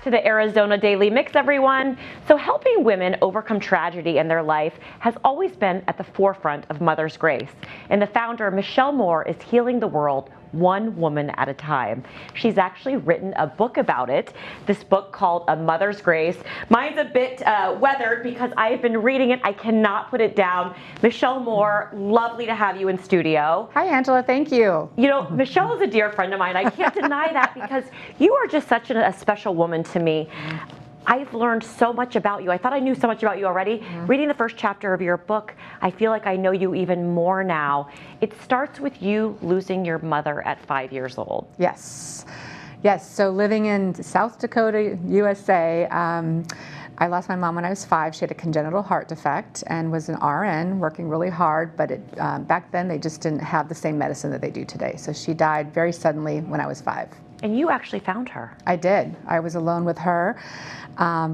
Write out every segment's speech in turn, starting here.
back to the Arizona Daily Mix, everyone. So helping women overcome tragedy in their life has always been at the forefront of Mother's Grace. And the founder, Michelle Moore, is healing the world one woman at a time. She's actually written a book about it, this book called A Mother's Grace. Mine's a bit weathered because I have been reading it. I cannot put it down. Michelle Moore, lovely to have you in studio. Hi, Angela. Thank you. You know, Michelle is a dear friend of mine. I can't deny that because you are just such a special woman to me. I've learned so much about you. I thought I knew so much about you already. Reading the first chapter of your book, I feel like I know you even more now. It starts with you losing your mother at 5 years old. Yes. Yes. So living in South Dakota, USA, I lost my mom when I was 5. She had a congenital heart defect and was an RN working really hard, but back then they just didn't have the same medicine that they do today. So she died very suddenly when I was 5. And you actually found her. I did. I was alone with her,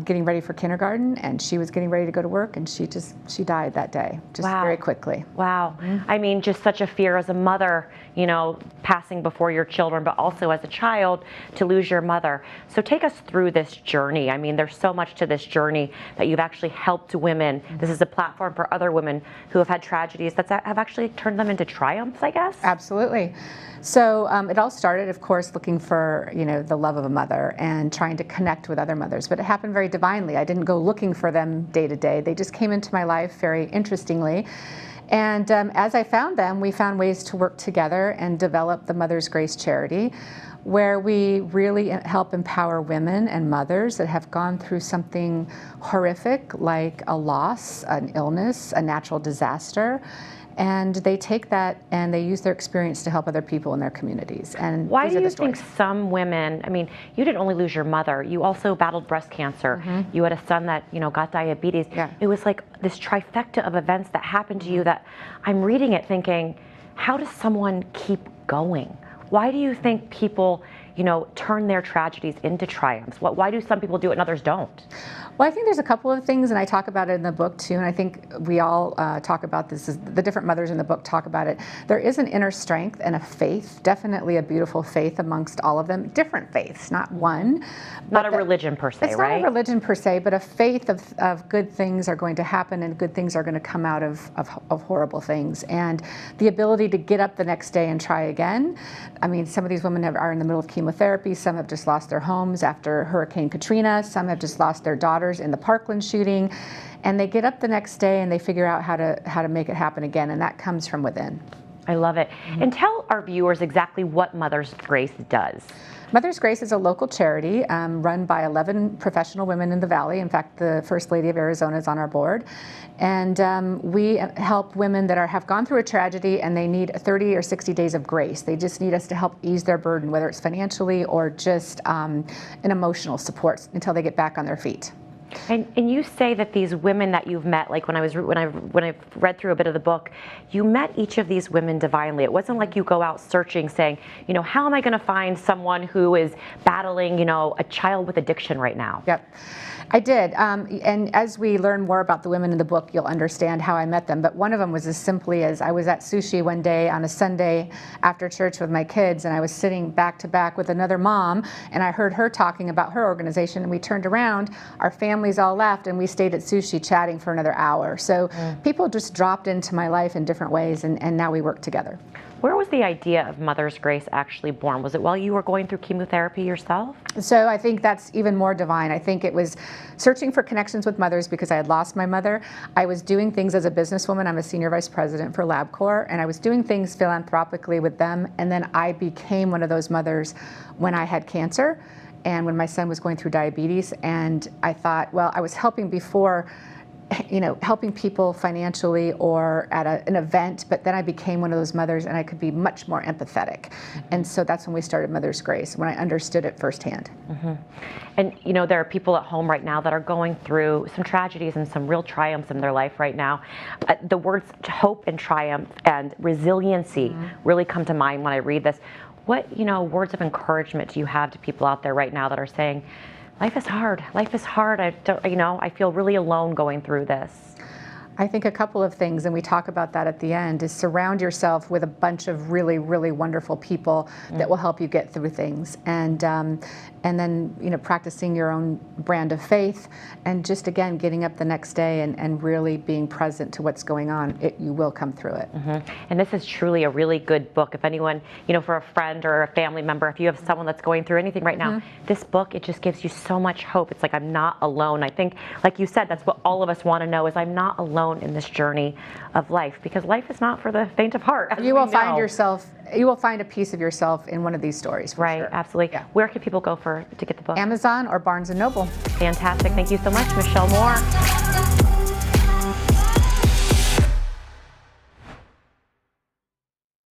getting ready for kindergarten, and she was getting ready to go to work, and she died that day, just very quickly. Wow. I mean, just such a fear as a mother, you know, passing before your children, but also as a child to lose your mother. So take us through this journey. I mean, there's so much to this journey that you've actually helped women. This is a platform for other women who have had tragedies that have actually turned them into triumphs, I guess. Absolutely. So it all started, of course, looking for, you know, the love of a mother and trying to connect with other mothers. But it happened very divinely. I didn't go looking for them day to day. They just came into my life very interestingly. And as I found them, we found ways to work together and develop the Mother's Grace charity, where we really help empower women and mothers that have gone through something horrific like a loss, an illness, a natural disaster. And they take that and they use their experience to help other people in their communities. And why do you think some women, I mean, you didn't only lose your mother, you also battled breast cancer. You had a son that, you know, got diabetes. It was like this trifecta of events that happened to you that I'm reading it thinking, how does someone keep going? Why do you think people, you know, turn their tragedies into triumphs? Why do some people do it and others don't? Well, I think there's a couple of things, and I talk about it in the book too, and I think we all talk about this, the different mothers in the book talk about it. There is an inner strength and a faith, definitely a beautiful faith amongst all of them. Different faiths, not one. Not a religion per se, right? It's not a religion per se, but a faith of good things are going to happen and good things are going to come out of horrible things. And the ability to get up the next day and try again. I mean, some of these women are in the middle of chemotherapy. Some have just lost their homes after Hurricane Katrina. Some have just lost their daughters in the Parkland shooting, and they get up the next day and they figure out how to make it happen again, and that comes from within. I love it. And tell our viewers exactly what Mother's Grace does. Mother's Grace is a local charity run by 11 professional women in the Valley. In fact, the First Lady of Arizona is on our board. And we help women that have gone through a tragedy and they need 30 or 60 days of grace. They just need us to help ease their burden, whether it's financially or just an emotional support until they get back on their feet. And you say that these women that you've met, like when I read through a bit of the book, you met each of these women divinely. It wasn't like you go out searching saying, you know, how am I going to find someone who is battling, you know, a child with addiction right now? Yep. I did, and as we learn more about the women in the book, you'll understand how I met them. But one of them was as simply as I was at sushi one day on a Sunday after church with my kids, and I was sitting back to back with another mom, and I heard her talking about her organization, and we turned around, our families all left, and we stayed at sushi chatting for another hour. So people just dropped into my life in different ways, and now we work together. Where was the idea of Mother's Grace actually born? Was it while you were going through chemotherapy yourself? So I think that's even more divine. I think it was searching for connections with mothers because I had lost my mother. I was doing things as a businesswoman. I'm a senior vice president for LabCorp, and I was doing things philanthropically with them. And then I became one of those mothers when I had cancer and when my son was going through diabetes. And I thought, well, I was helping before, you know, helping people financially or at an event, but then I became one of those mothers and I could be much more empathetic. And so that's when we started Mother's Grace, when I understood it firsthand. And you know, there are people at home right now that are going through some tragedies and some real triumphs in their life right now. The words hope and triumph and resiliency really come to mind when I read this. What, you know, words of encouragement do you have to people out there right now that are saying, life is hard. Life is hard. I don't, you know, I feel really alone going through this. I think a couple of things, and we talk about that at the end, is surround yourself with a bunch of really, really wonderful people that will help you get through things. And then, you know, practicing your own brand of faith, and just, again, getting up the next day and really being present to what's going on. You will come through it. And this is truly a really good book. If anyone, you know, for a friend or a family member, if you have someone that's going through anything right now, this book, it just gives you so much hope. It's like, I'm not alone. I think, like you said, that's what all of us want to know, is I'm not alone in this journey of life, because life is not for the faint of heart. You will find yourself, you will find a piece of yourself in one of these stories, for right, sure. absolutely. Yeah. Where can people go to get the book? Amazon or Barnes & Noble. Fantastic. Thank you so much, Michelle Moore.